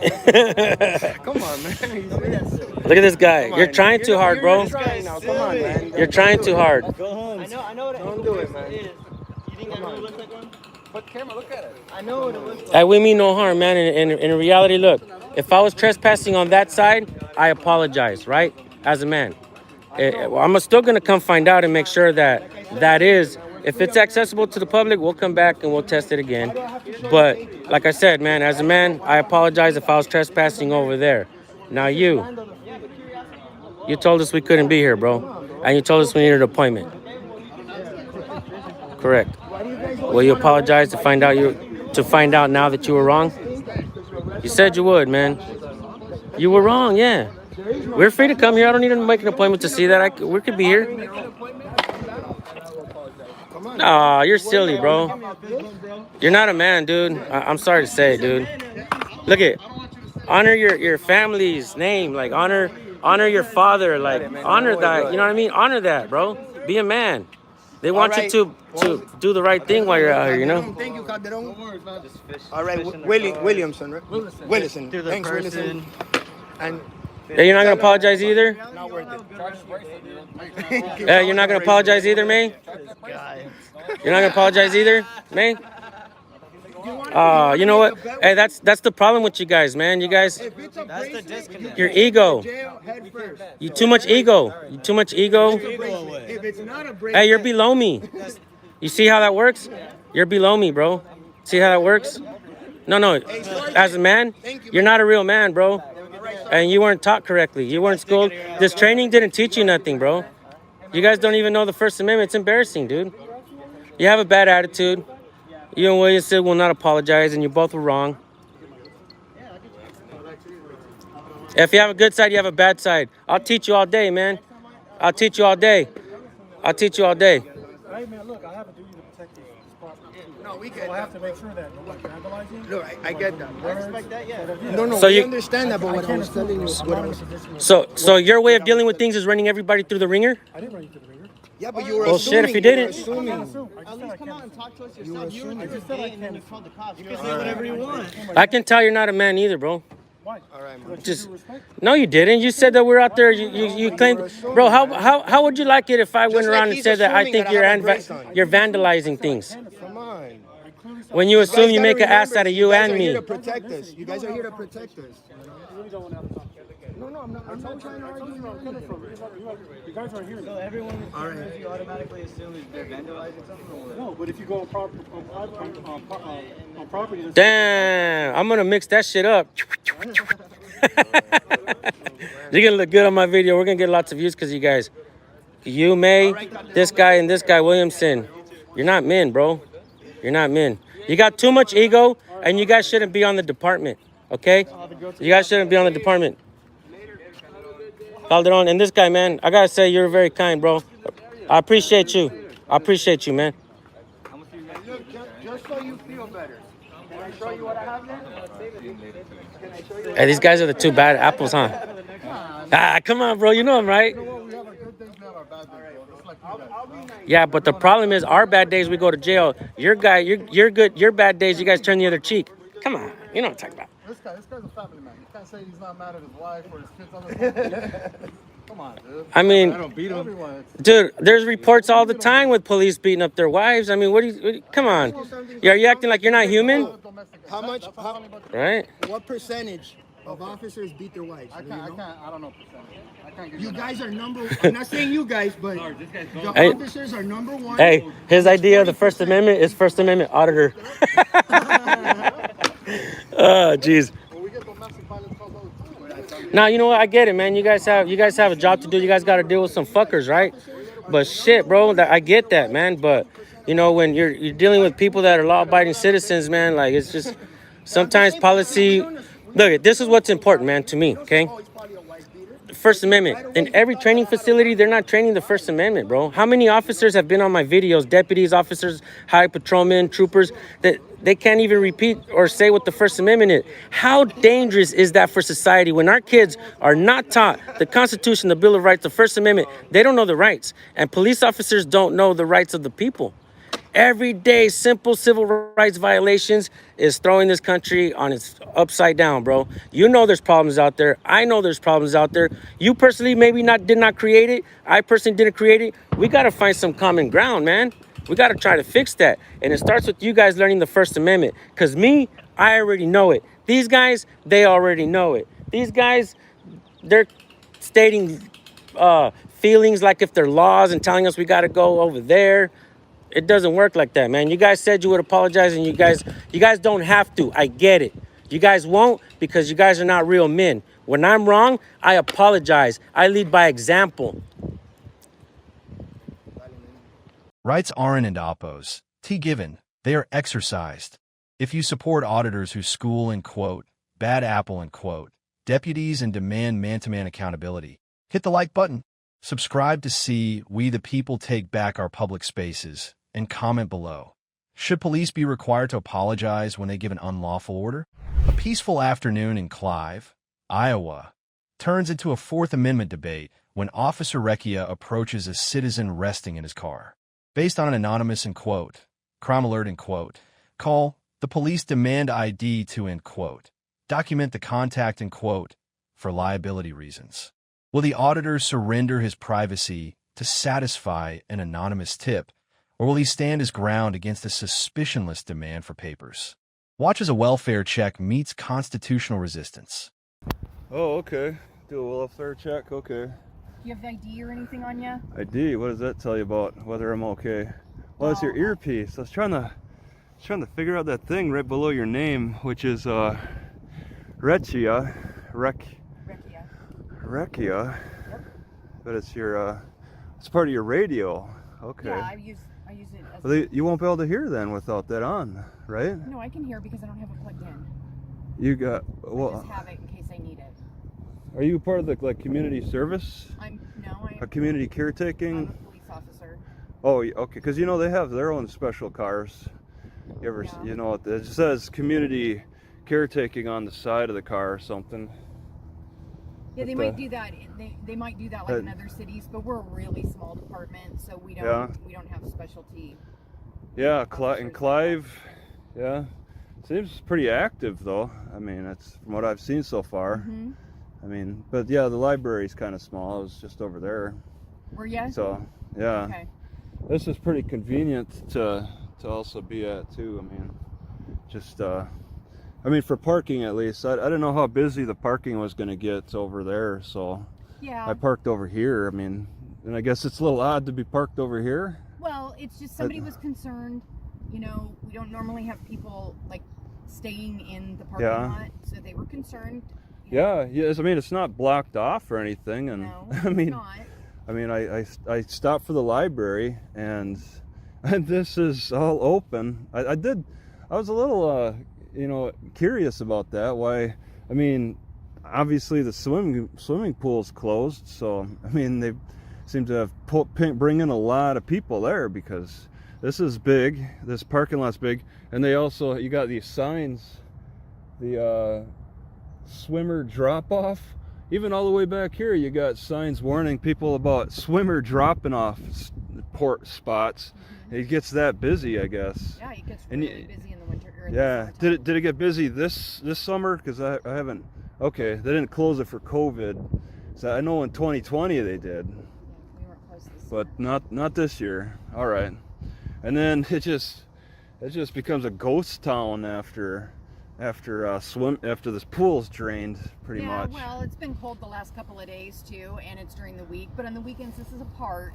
Come on, man. Are you serious? at this guy. Come You're on. trying too hard, bro. You're trying now. Come on, man. You're trying too hard. Go home. I know what an Don't ankle do it, bracelet man. is. You think that really looks like one? Put the camera, look at it. I know what it looks like. Hey, we mean no harm, man. In reality, look, if I was trespassing on that side, I apologize, right? As a man. I'm still going to come find out and make sure that is, if it's accessible to the public, we'll come back and we'll test it again. But like I said, man, as a man, I apologize if I was trespassing over there. Now you told us we couldn't be here, bro. And you told us we needed an appointment. Correct. Will you apologize to find out now that you were wrong? You said you would, man. You were wrong, yeah. We're free to come here. I don't need to make an appointment to see that. We could be here. Aw, you're silly, bro. You're not a man, dude. I'm sorry to say, dude. Look at, honor your family's name. Like, honor your father. Like, honor that. You know what I mean? Honor that, bro. Be a man. They want you to do the right thing while you're out here, you know? Thank you, Calderon. All right, Williamson, right? Wilson. Thanks, Wilson. And Hey, you're not gonna apologize either? not worth it. Hey, you're not gonna apologize either, May? You're not gonna apologize either, May? You know what? Hey, that's the problem with you guys, man. You guys, That's the disconnect. your ego. Jail head first. You too much ego. You too much ego. If it's not a bracelet, Hey, you're below me. You see how that works? You're below me, bro. See how that works? No. As a man, you're not a real man, bro. And you weren't taught correctly. You weren't schooled. This training didn't teach you nothing, bro. You guys don't even know the First Amendment. It's embarrassing, dude. You have a bad attitude. You and Williamson will not apologize, and you both were wrong. If you have a good side, you have a bad side. I'll teach you all day, man. I'll teach you all day. I'll teach you all day. Hey man, look, I have a duty to protect this property too. No, we So get I have that. to make sure that no one's vandalizing. Look, I get that. I respect that, yeah. No, So we you- understand that, but what I was telling you, what I was, So your way of dealing with things is running everybody through the ringer? I didn't run you to the ringer. yeah, but you were Well, assuming. shit, if you didn't. I Assuming. can't assume. I just At said least I come out can't. and talk to us You yourself. were You were in assuming. your day and then you called the cops. You can say whatever you want. I can tell you're not a man either, bro. Why? All right, man. Just no, you didn't. You said that we're out there. You claimed, bro. How would you like it if I went Just around like and he's said that I assuming think that I have a brace on. you're vandalizing things? Come on. When you assume you guys make an gotta ass out of you guys and are me. here to protect us. You guys are here to protect us. You really don't want to have a talk. No, I'm not trying to argue. You guys aren't here. So everyone you automatically assume they're vandalizing something or what? No, but if you go on property, that's Damn, I'm gonna mix that shit up. You're gonna look good on my video. We're gonna get lots of views because you guys, you, May, this guy, and this guy, Williamson. You're not men, bro. You're not men. You got too much ego, and you guys shouldn't be on the department, okay? You guys shouldn't be on the department. Calderon, and this guy, man, I gotta say, you're very kind, bro. I appreciate you. I appreciate you, man. Just so you feel better. Can I show you what I have there? Hey, these guys are the two bad apples, huh? Come on, bro. You know I'm right. Yeah, but the problem is our bad days we go to jail. Your good. Your bad days you guys turn the other cheek. Come on, you know what I'm talking about. This guy's a family man. You can't say he's not mad at his wife or his kids on the Come on, dude. I mean, don't beat him. dude, there's reports all the time with police beating up their wives. I mean, come on. Are you acting like you're not human? How much? Right? What percentage of officers beat their wives? I don't know percentage. I can't give You guys are I'm not saying you guys, but the Hey. officers are number one. Hey, his idea of the First Amendment is First Amendment auditor. Oh, jeez. Now you know what? I get it, man. You guys have a job to do. You guys got to deal with some fuckers, right? But shit, bro, I get that, man. But you know, when you're dealing with people that are law-abiding citizens, man, like it's just sometimes policy. Look, this is what's important, man, to me. Okay, First Amendment. In every training facility, they're not training the First Amendment, bro. How many officers have been on my videos, deputies, officers, high patrolmen, troopers, that they can't even repeat or say what the First Amendment is? How dangerous is that for society when our kids are not taught the Constitution, the Bill of Rights, the First Amendment? They don't know the rights, and police officers don't know the rights of the people. Everyday simple civil rights violations is throwing this country on its upside down, bro. You know there's problems out there. I know there's problems out there. You personally maybe did not create it. I personally didn't create it. We got to find some common ground, man. We got to try to fix that. And it starts with you guys learning the First Amendment. Because me, I already know it. These guys, they already know it. These guys, they're stating feelings like if they're laws and telling us we got to go over there. It doesn't work like that, man. You guys said you would apologize, and you guys don't have to. I get it. You guys won't because you guys are not real men. When I'm wrong, I apologize. I lead by example. Rights aren't in oppos. T given. They are exercised. If you support auditors who school and quote, bad apple and quote, deputies and demand man-to-man accountability, hit the like button. Subscribe to see We the People Take Back Our Public Spaces, and comment below. Should police be required to apologize when they give an unlawful order? A peaceful afternoon in Clive, Iowa, turns into a Fourth Amendment debate when Officer Recchia approaches a citizen resting in his car. Based on an anonymous and quote, crime alert and quote, call, the police demand ID to end quote, document the contact and quote, for liability reasons. Will the auditor surrender his privacy to satisfy an anonymous tip, or will he stand his ground against a suspicionless demand for papers? Watch as a welfare check meets constitutional resistance. Oh, okay. Do a welfare check, okay. Do you have ID or anything on you? ID, what does that tell you about whether I'm okay? Well, it's your earpiece. I was trying to figure out that thing right below your name, which is Recchia. Recchia. Yep. But it's your it's part of your radio. Okay. Yeah, I use it as Well, you won't be able to hear then without that on, right? No, I can hear because I don't have it plugged in. You got I well. just have it in case I need it. Are you part of the community service? I'm A community caretaking? I'm a police officer. Oh, okay. Because they have their own special cars. You ever it says community caretaking on the side of the car or something. Yeah, they might do that. They might do that like in other cities, but we're a really small department, so we don't have specialty. Yeah, in Clive, yeah, seems pretty active though. I mean, it's from what I've seen so far. Mm-hmm. I mean, but yeah, the library's kind of small. I was just over there. Were you? So yeah, okay. This is pretty convenient to also be at too. I mean, just for parking at least. I didn't know how busy the parking was going to get over there, so yeah, I parked over here. I mean, and I guess it's a little odd to be parked over here. Well, it's just somebody was concerned. We don't normally have people like staying in the parking lot, so they were concerned. Yeah, yes. I mean, it's not blocked off or anything, and no, it's not. I mean, I stopped for the library, and this is all open. I was a little curious about that. Why? I mean, obviously the swimming pool's closed, so I mean they seem to have bring in a lot of people there because this is big. This parking lot's big, and you got these signs, the swimmer drop off. Even all the way back here, you got signs warning people about swimmer dropping off port spots. Mm-hmm. It gets that busy, I guess. Yeah, it gets really busy in the winter. Yeah. Did it get busy this summer? Because I haven't. Okay, they didn't close it for COVID. So I know in 2020 they did. Yeah, we weren't closed this but summer. not this year. All right. And then it just becomes a ghost town after this pool's drained pretty much. Yeah, well, it's been cold the last couple of days too, and it's during the week. But on the weekends, this is a park.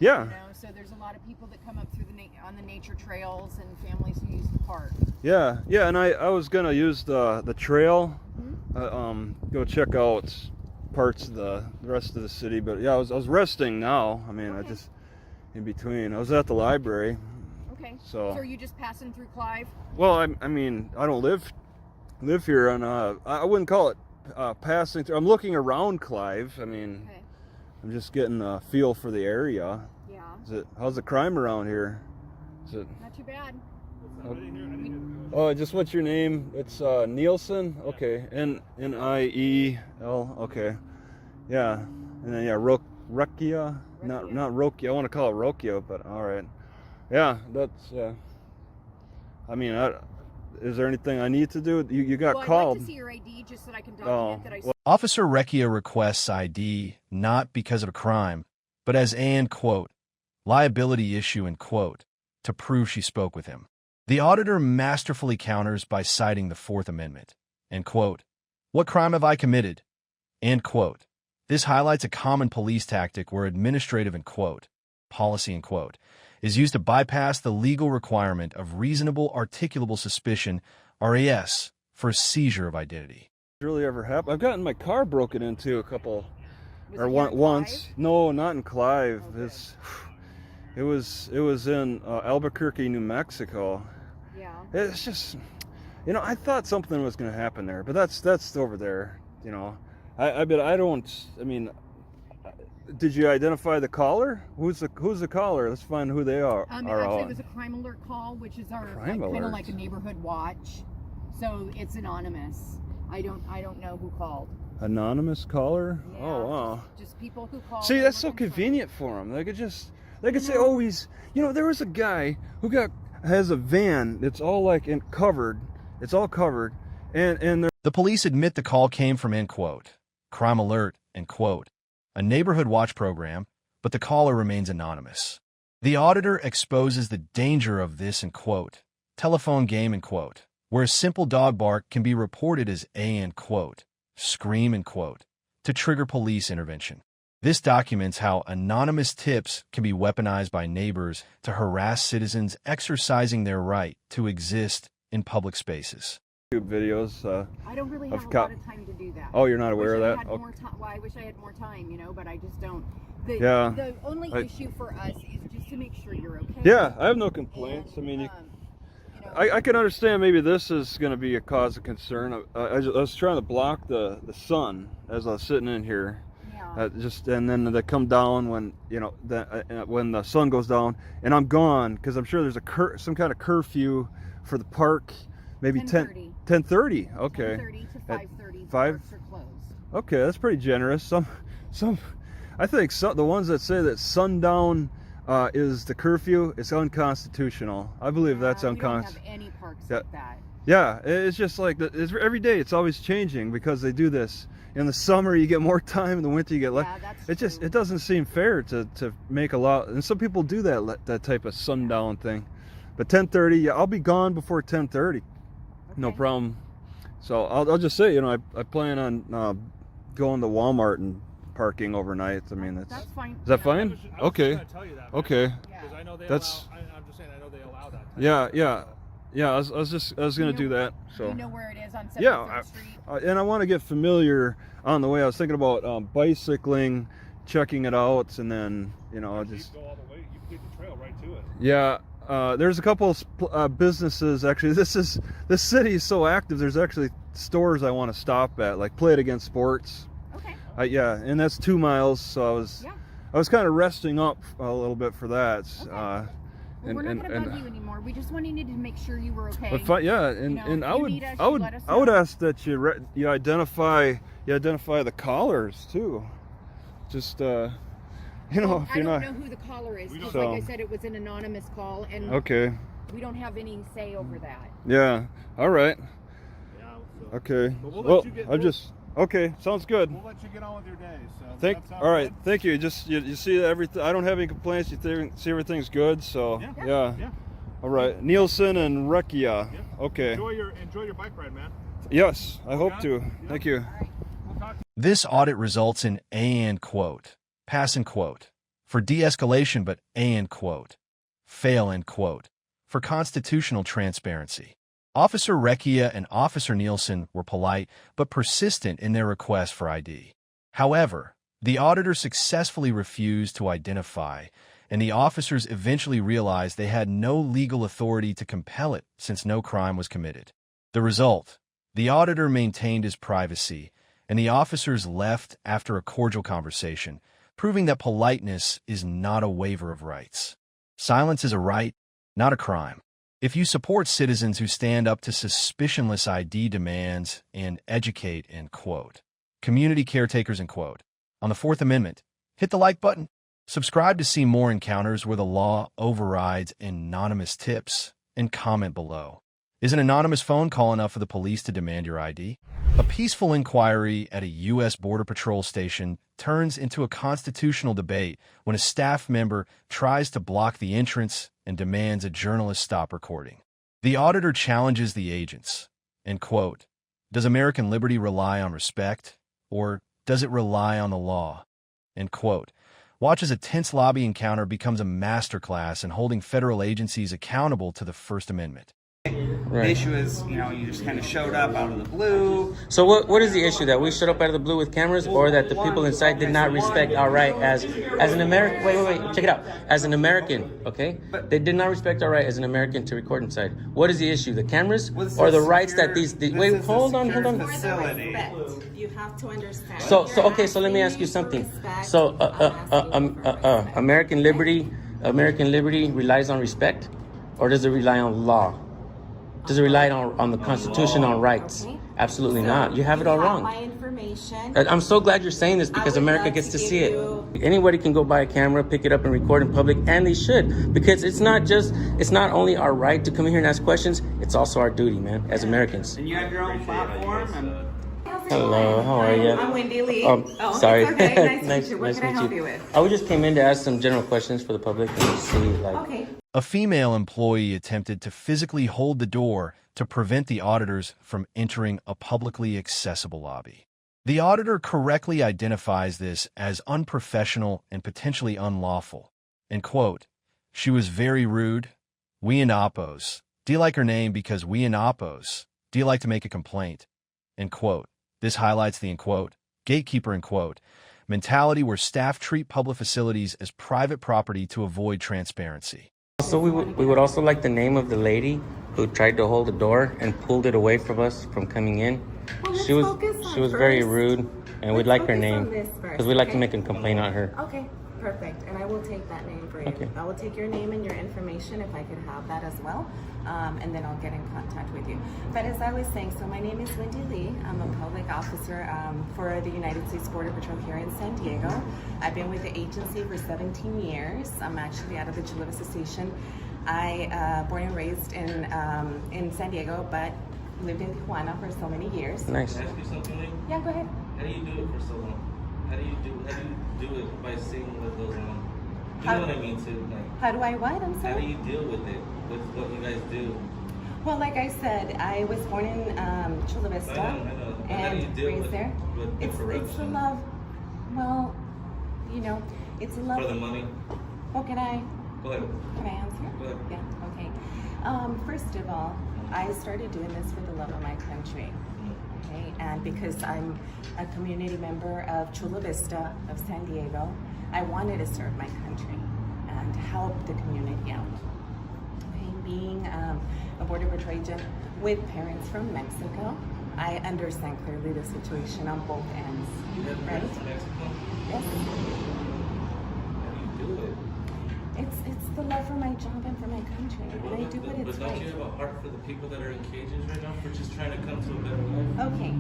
Yeah. So there's a lot of people that come up through on the nature trails and families who use the park. Yeah, and I was gonna use the trail, go check out parts of the rest of the city, but yeah, I was resting now. I mean, okay. I just in between. I was at the library. Okay. So are you just passing through Clive? Well, I mean, I don't live here, and I wouldn't call it passing through. I'm looking around Clive. I mean, Okay. I'm just getting a feel for the area. Yeah. How's the crime around here? Is it? Not too bad. Oh, just what's your name? It's Nielsen. Okay, Niel. Okay, yeah, and then yeah, Rokia. Not Rokia. I want to call it Rokia, but all right. Yeah, that's. I mean, is there anything I need to do? You got Well, called. I'd like to see your ID just so that I can document that I. well, Officer Recchia requests ID not because of a crime, but as an, quote, liability issue, end quote, to prove she spoke with him. The auditor masterfully counters by citing the Fourth Amendment, end quote. What crime have I committed? End quote. This highlights a common police tactic where administrative, end quote, policy, end quote, is used to bypass the legal requirement of reasonable articulable suspicion, RAS, for seizure of identity. Really ever happened? I've gotten my car broken into a couple, Was or it here in once. Clive? No, not in Clive. Okay. It was in Albuquerque, New Mexico. Yeah. It's just, I thought something was going to happen there, but that's over there. I mean, did you identify the caller? Who's the caller? Let's find who they are. Actually, it was a crime alert call, which is our Crime kind of alert. like a neighborhood watch. So it's anonymous. I don't know who called. Anonymous caller? Yeah, Oh wow. Just people who call. See, that's so convenient for them. They could say, oh, there was a guy who has a van that's all like covered. It's all covered, and The police admit the call came from, end quote, crime alert, end quote, a neighborhood watch program, but the caller remains anonymous. The auditor exposes the danger of this, end quote, telephone game, end quote, where a simple dog bark can be reported as a, end quote, scream, end quote, to trigger police intervention. This documents how anonymous tips can be weaponized by neighbors to harass citizens exercising their right to exist in public spaces. YouTube videos. I don't really I've have a got- lot of time to do that. Oh, you're not aware of Wish I that? had Okay. more time. Well, I wish I had more time, but I just don't. Yeah. The only I- issue for us is just to make sure you're okay. Yeah, I have no complaints. And, I mean, I I can understand maybe this is going to be a cause of concern. I was trying to block the sun as I was sitting in here. Yeah. And then they come down when when the sun goes down, and I'm gone because I'm sure there's some kind of curfew for the park. Maybe 10:30. 10:30. Okay. 10:30 to 5:30. Five? Parks are closed. Okay, that's pretty generous. I think the ones that say that sundown is the curfew, it's unconstitutional. I believe that's We don't unconstitutional. have any parks Yeah. like that. Yeah, it's just like every day. It's always changing because they do this. In the summer, you get more time. In the winter, you get less. Yeah, that's true. It doesn't seem fair to make a lot. And some people do that type of sundown thing. But 10:30, yeah, I'll be gone before 10:30. No Okay. problem. So I'll just say, I plan on going to Walmart and parking overnight. I mean, That's fine. is that fine? I was just Okay. gonna tell you that, Okay. Yeah. Because I know they That's- allow. I'm just saying, I know they allow that. Yeah. I was gonna do that. Do So you know where it is on 73rd yeah, Street? and I want to get familiar on the way. I was thinking about bicycling, checking it out, and then You just go all the way. You take the trail right to it. yeah. There's a couple of businesses actually. This city is so active. There's actually stores I want to stop at, like Play It Against Sports. Okay. Yeah, and that's 2 miles. So Yeah. I was kind of resting up a little bit for that. Okay. Well, we're not going to bug you anymore. We just wanted to make sure you were okay. But yeah, and if I you would need us, I you would let us I would know. ask that you identify the callers too. Just Well, if you're I don't not know who the caller is. Because So- like I said, it was an anonymous call, and okay. we don't have any say over that. Yeah. All right. Yeah. So Okay. But we'll let Well, you get- I'm just okay. Sounds good. we'll let you get on with your day. So Thank. that sounds All right. good? Thank you. Just you see that everything. I don't have any complaints. You see everything's good. So Yeah. yeah. Yeah. All right. Nielsen and Recchia. Yeah. Okay. Enjoy your bike ride, man. Yes. I hope Yeah. to. Yeah. Thank you. All right. We'll talk. This audit results in and quote, pass and quote, for de-escalation, but and quote, fail end quote, for constitutional transparency. Officer Recchia and Officer Nielsen were polite but persistent in their request for ID. However, the auditor successfully refused to identify, and the officers eventually realized they had no legal authority to compel it since no crime was committed. The result: the auditor maintained his privacy and the officers left after a cordial conversation, proving that politeness is not a waiver of rights. Silence is a right, not a crime. If you support citizens who stand up to suspicionless ID demands and educate, end quote, community caretakers, end quote, on the Fourth Amendment, hit the like button. Subscribe to see more encounters where the law overrides anonymous tips, and comment below. Is an anonymous phone call enough for the police to demand your ID? A peaceful inquiry at a U.S. Border Patrol station turns into a constitutional debate when a staff member tries to block the entrance and demands a journalist stop recording. The auditor challenges the agents, and quote, does American liberty rely on respect, or does it rely on the law? End quote. Watch as a tense lobby encounter becomes a masterclass in holding federal agencies accountable to the First Amendment. The issue is, you just kind of showed up out of the blue. So what is the issue? That we showed up out of the blue with cameras, or that the people inside did not respect our right as an American? Wait, check it out. As an American, okay? They did not respect our right as an American to record inside. What is the issue? The cameras or the rights that these wait, hold on. Facility. You have to understand. So let me ask you something. So American liberty relies on respect, or does it rely on law? Does it rely on the Constitution, on rights? Okay. Absolutely not. You have it all wrong. My information. I'm so glad you're saying this because America gets to see it. Anybody can go buy a camera, pick it up and record in public, and they should, because it's not only our right to come in here and ask questions, it's also our duty, man, as Americans. And you have your own platform. Hello, how are you? I'm Wendy Lee. Sorry. It's okay. Nice to meet you. What nice can I to help meet you with? I just came in to ask some general questions for the public and just see, Okay. A female employee attempted to physically hold the door to prevent the auditors from entering a publicly accessible lobby. The auditor correctly identifies this as unprofessional and potentially unlawful. And quote, she was very rude. We in Oppos. Do you like her name because we in Oppos? Do you like to make a complaint? End quote. This highlights the, end quote, gatekeeper, end quote, mentality where staff treat public facilities as private property to avoid transparency. Also, we would also like the name of the lady who tried to hold the door and pulled it away from us from coming in. Well, She was very rude, and we'd like her name because we'd like to make a complaint on her. Okay, perfect. And I will take that name for you. Okay. I will take your name and your information if I could have that as well. And then I'll get in contact with you. But as I was saying, so my name is Wendy Lee. I'm a public officer for the United States Border Patrol here in San Diego. I've been with the agency for 17 years. I'm actually out of the Chula Vista station. I born and raised in San Diego, but lived in Tijuana for so many years. Nice. Can I ask you something? Yeah, go ahead. How do you do it for so long? How do you do it by seeing what goes on? You know what I mean too. Like, How do I what? I'm sorry. how do you deal with it? With what you guys do? Well, like I said, I was born in Chula Vista I know. But how do you and deal raised with, there. with the It's the corruption? love. Well, it's a love. For the money? Oh, can I Go ahead. answer? Go ahead. Yeah. Okay. First of all, I started doing this for the love of my country. Okay, and because I'm a community member of Chula Vista of San Diego, I wanted to serve my country and help the community out. Okay, being a Border Patrol agent with parents from Mexico, I understand clearly the situation on both ends. You have right? friends in Mexico? Yes. How do you do it? It's the love for my job and for my country, and I do what it's But don't right. you have a heart for the people that are in cages right now for just trying to come to a better life? Okay,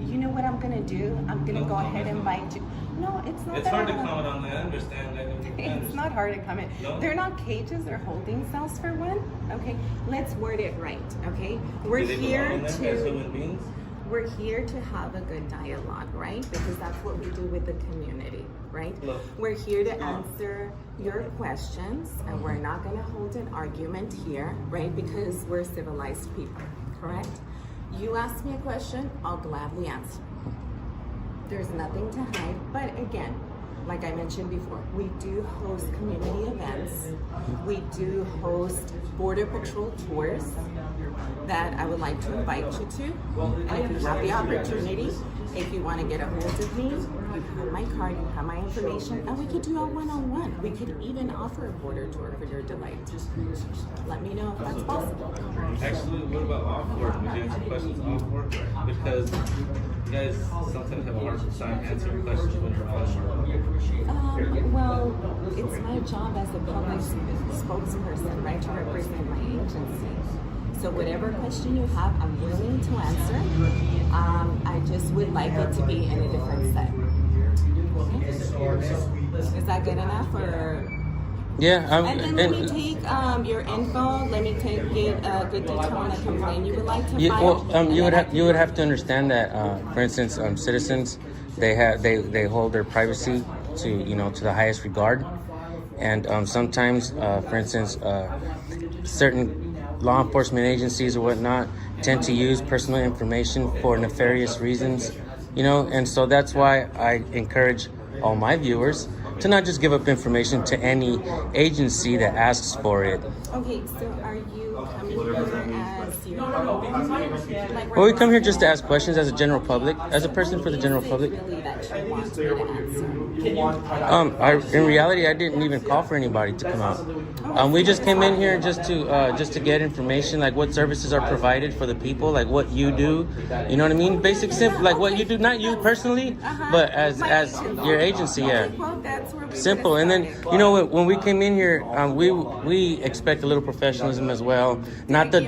you know what I'm gonna do? I'm gonna No go ahead and comment. invite you. No, it's not. It's that hard to I wanna- comment on that. I understand that. It's not hard to comment. No? They're not cages, they're holding cells for one. Okay, let's word it right. Okay, we're Do they here belong there as to human beings? we're here to have a good dialogue, right? Because that's what we do with the community, right? Look. We're here to answer your questions, and we're not going to hold an argument here, right? Because we're civilized people, correct? You ask me a question, I'll gladly answer. There's nothing to hide, but again, like I mentioned before, we do host community events we do host Border Patrol tours that I would like to invite you to. And if you have the opportunity, if you want to get a hold of me, you have my card, you have my information, and we could do a one-on-one. We could even offer a border tour for your delight. Let me know if that's possible. Actually, what about off work? Would you answer questions off work? Because you guys sometimes have a hard time answering questions when you're off work. Well, it's my job as a public spokesperson, right, to represent my agency. So whatever question you have, I'm willing to answer. I just would like it to be in a different set. Okay? Is that good enough, or? Yeah. And then let me take your info. Let me get a good detail on the complaint you would like to file. Well, you would have to understand that, for instance, citizens, they hold their privacy to to the highest regard, and sometimes, for instance, certain law enforcement agencies or whatnot tend to use personal information for nefarious reasons, and so that's why I encourage all my viewers to not just give up information to any agency that asks for it. Okay, so are you coming here as your Well, we come here just to ask questions as a general public, as a person for the general public. really that you want me to answer? In reality, I didn't even call for anybody to come out. We just came in here just to get information, like what services are provided for the people, like what you do. You know what I mean? Basic, simple, like what you do, not you personally, but as your agency, yeah. Simple. And then when we came in here, we expect a little professionalism as well. Not that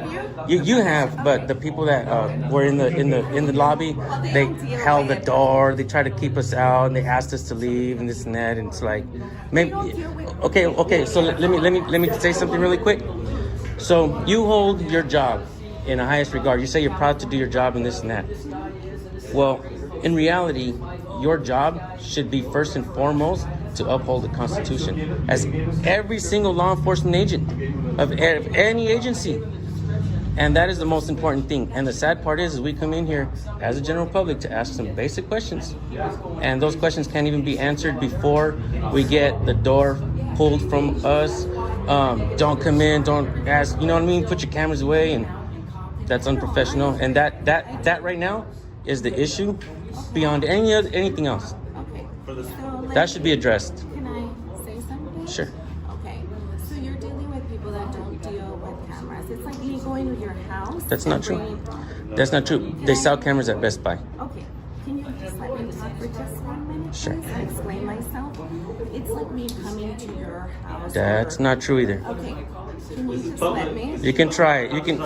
you have, but the people that were in the lobby, they held the door. They tried to keep us out, and they asked us to leave and this and that. And it's like, maybe okay. So let me say something really quick. So you hold your job in the highest regard. You say you're proud to do your job and this and that. Well, in reality, your job should be first and foremost to uphold the Constitution, as every single law enforcement agent of any agency. And that is the most important thing. And the sad part is we come in here as a general public to ask some basic questions. And those questions can't even be answered before we get the door pulled from us. Don't come in, don't ask, you know what I mean? Put your cameras away, and that's unprofessional. And that right now is the issue beyond anything else. Okay. That should be addressed. Can I say something? Sure. Okay. So you're dealing with people that don't deal with cameras. It's like me going to your house. That's not true. That's not true. They sell cameras at Best Buy. Okay. Can you just let me talk for just 1 minute, Sure. please, and explain myself? It's like me coming to your house. That's not true either. Okay. Can you just let me? You can try it. You can,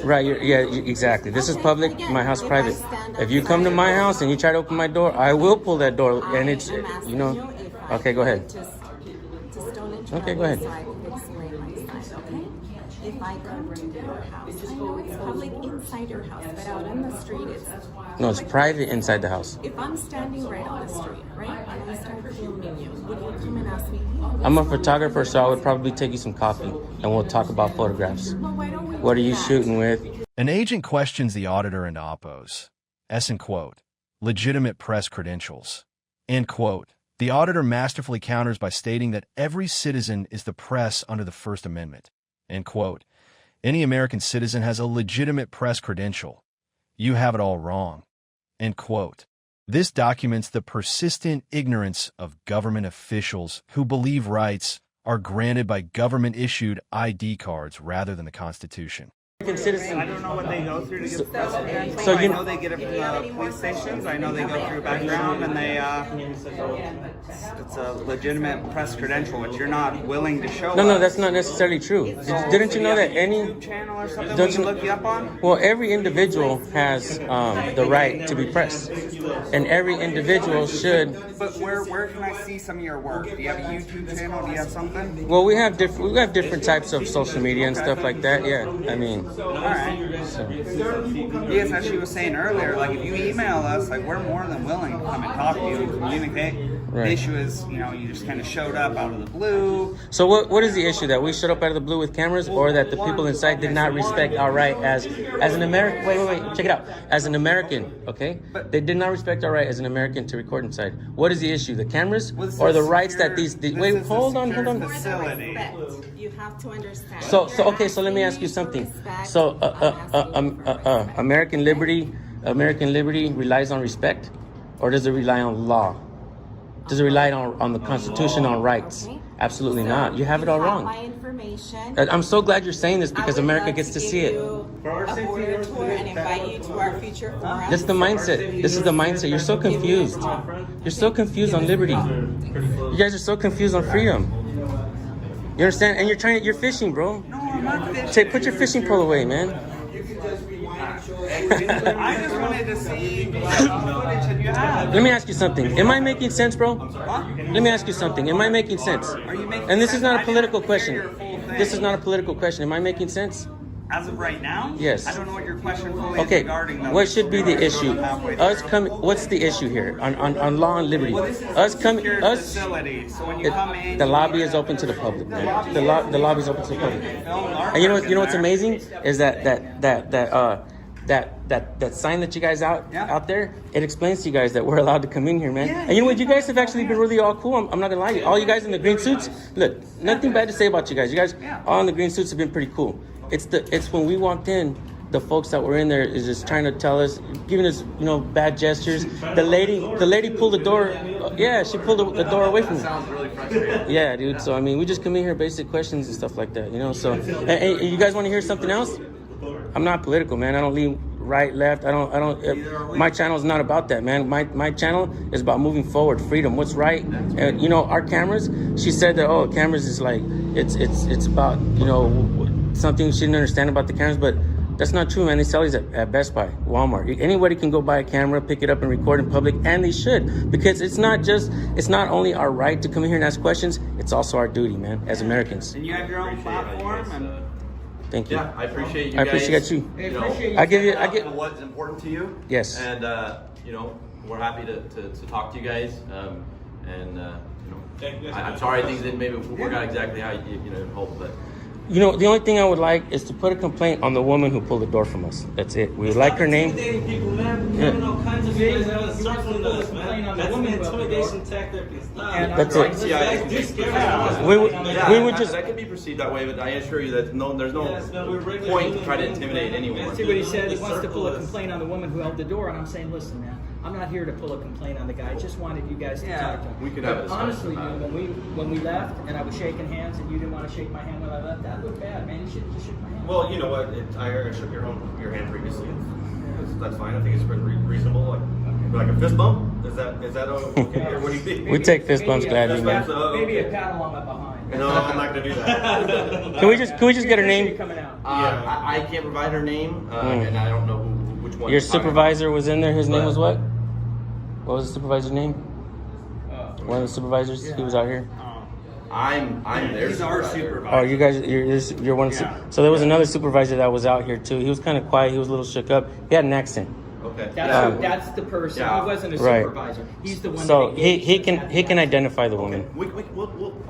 right? Exactly. This is public. My house private. If you come to my house and you try to open my door, I will pull that door, and it's, Okay, go ahead. Just don't interrupt. Okay, go ahead. So I can explain my side, okay? If I come to your house, I know it's public inside your house, but out on the street, No, it's private inside the house. If I'm standing right on the street, right, and I start filming you, would you come and ask me? I'm a photographer, so I would probably take you some coffee, and we'll talk about photographs. Well, why don't we What are do you that? shooting with? An agent questions the auditor and oppos. Legitimate press credentials. End quote. The auditor masterfully counters by stating that every citizen is the press under the First Amendment. End quote. Any American citizen has a legitimate press credential. You have it all wrong. End quote. This documents the persistent ignorance of government officials who believe rights are granted by government-issued ID cards rather than the Constitution. Citizen. I don't know what they go through to get press credentials. So I know they get it from the police stations. I know they go through background, and it's a legitimate press credential, which you're not willing to show. No, us. that's not necessarily true. Didn't you know that any YouTube channel or something we can look you up on? Well, every individual has the right to be pressed, and every individual should. But where can I see some of your work? Do you have a YouTube channel? Do you have something? Well, we have different types of social media and stuff like that. Yeah, I mean. All right. Yes, as she was saying earlier, like if you email us, like we're more than willing to come and talk to you and communicate. Right. The issue is, you know, you just kind of showed up out of the blue. So what is the issue? That we showed up out of the blue with cameras, or that the people inside did not respect our right as an American? Wait, check it out. As an American, okay? They did not respect our right as an American to record inside. What is the issue? The cameras or the rights that these? Wait, hold on. Facility. You have to understand. So okay. So let me ask you something. So American liberty relies on respect, or does it rely on law? Does it rely on the Constitution, on rights? Okay. Absolutely So not. You have it all you wrong. My information. I'm so glad you're saying this because America gets to see it. A border tour and invite you to our future forum. That's the mindset. This is the mindset. You're so confused. You're so confused on liberty. You guys are so confused on freedom. You understand? And you're fishing, bro. No, I'm not fishing. Put your fishing pole away, man. I just wanted to see what footage that you have. Let me ask you something. Am I making sense, bro? Let me ask you something. Am I making sense? Are you making And this is sense? not a political I didn't question. hear your full thing. This is not a political question. Am I making sense? As of right now? Yes. I don't know what your question fully Okay. is regarding though. What should be the We're issue? halfway Us through. coming. What's the issue here on law and liberty? Well, this is Us a coming. secured Us. facility, so when you come in, The lobby is open to the public, man. The lobby is open to the public. And you know what's amazing is that sign that you guys out there, it explains to you guys that we're allowed to come in here, man. And you know what? You guys have actually been really all cool. I'm not gonna lie to you. All you guys in the green suits, look, nothing bad to say about you guys. You guys all in the green suits have been pretty cool. It's when we walked in, the folks that were in there is just trying to tell us, giving us, bad gestures. The lady pulled the door. Yeah, she pulled the door away from me. Sounds really frustrating. Yeah, dude. So I mean, we just come in here, basic questions and stuff like that, So, and you guys want to hear something else? I'm not political, man. I don't lean right, left. I don't. My channel is not about that, man. My channel is about moving forward, freedom, what's right. And our cameras. She said that cameras is like it's about something she didn't understand about the cameras, but that's not true, man. They sell these at Best Buy, Walmart. Anybody can go buy a camera, pick it up, and record in public, and they should, because it's not only our right to come in here and ask questions, it's also our duty, man, as Americans. And you have your own platform. And Thank you. Yeah, I appreciate you I guys. appreciate you. I get what's important to you. Yes. And we're happy to talk to you guys. I'm sorry things didn't maybe work out exactly how you hoped, but. The only thing I would like is to put a complaint on the woman who pulled the door from us. That's it. We would like her name. People, man. Yeah. All kinds of guys that was circling us, man. That's an intimidation tactic. That's it. We would just. That could be perceived that way, but I assure you that there's no point to try to intimidate anyone. See what he said. He wants to pull a complaint on the woman who held the door, and I'm saying, listen, man, I'm not here to pull a complaint on the guy. I just wanted you guys to talk to him. We could have a discussion. Honestly, dude, when we left, and I was shaking hands, and you didn't want to shake my hand when I left, that looked bad, man. You should have just shook my hand. Well, you know what? I shook your hand previously. That's fine. I think it's pretty reasonable. Like a fist bump? Is that okay? Or what do you think? We take fist bumps gladly, man. Maybe a pat along my behind. No, I'm not gonna do that. Can we just get her name? I can't provide her name, and I don't know which one. Your supervisor was in there. His name was what? What was the supervisor's name? One of the supervisors. He was out here. I'm there. He's our supervisor. Oh, you guys, you're one. So there was another supervisor that was out here too. He was kind of quiet. He was a little shook up. He had an accent. Okay. That's the person. He wasn't a supervisor. He's the one. So he can identify the woman.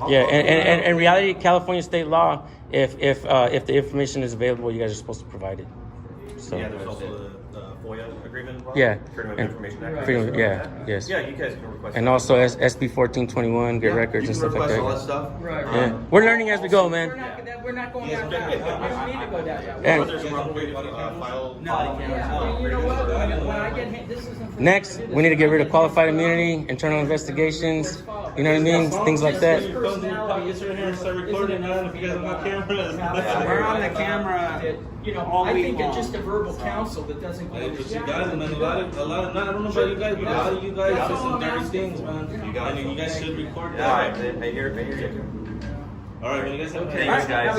Yeah, and in reality, California state law, if the information is available, you guys are supposed to provide it. So. Yeah, there's also the FOIA agreement involved. Yeah. Freedom of Information Act. Freedom, yes. Yeah, you guys can request. And also SB 1421, get records and stuff like that. You can request all that stuff. Right. Yeah. We're learning as we go, man. We're not going down that route. We don't need to go down that route. And There's a proper way to file. Yeah, you know what? When I get hit, this isn't for next, we need to get rid of qualified immunity, internal investigations. You know what I mean? Things like that. We're on the camera. I think it's just a verbal counsel that doesn't go. But you guys, man, a lot of, I don't know about you guys, but a lot of you guys say some dirty things, man. You guys should record that. I hear you. All right, man, you guys have a Thanks, guys.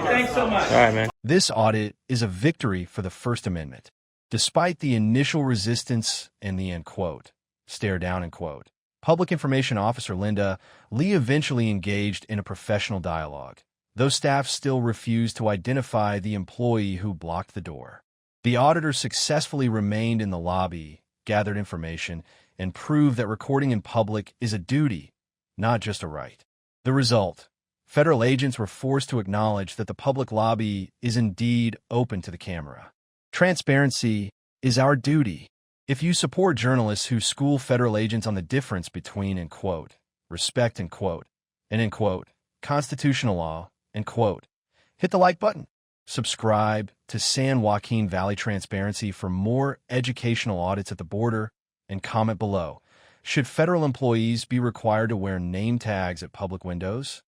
Thanks so much. All right, man. This audit is a victory for the First Amendment, despite the initial resistance and the end quote, stare down and quote. Public Information Officer Linda Lee eventually engaged in a professional dialogue, though staff still refused to identify the employee who blocked the door. The auditor successfully remained in the lobby, gathered information, and prove that recording in public is a duty, not just a right. The result: federal agents were forced to acknowledge that the public lobby is indeed open to the camera. Transparency is our duty. If you support journalists who school federal agents on the difference between, in quote, respect, in quote, and in quote, constitutional law, end quote, hit the like button. Subscribe to San Joaquin Valley Transparency for more educational audits at the border, and comment below. Should federal employees be required to wear name tags at public windows?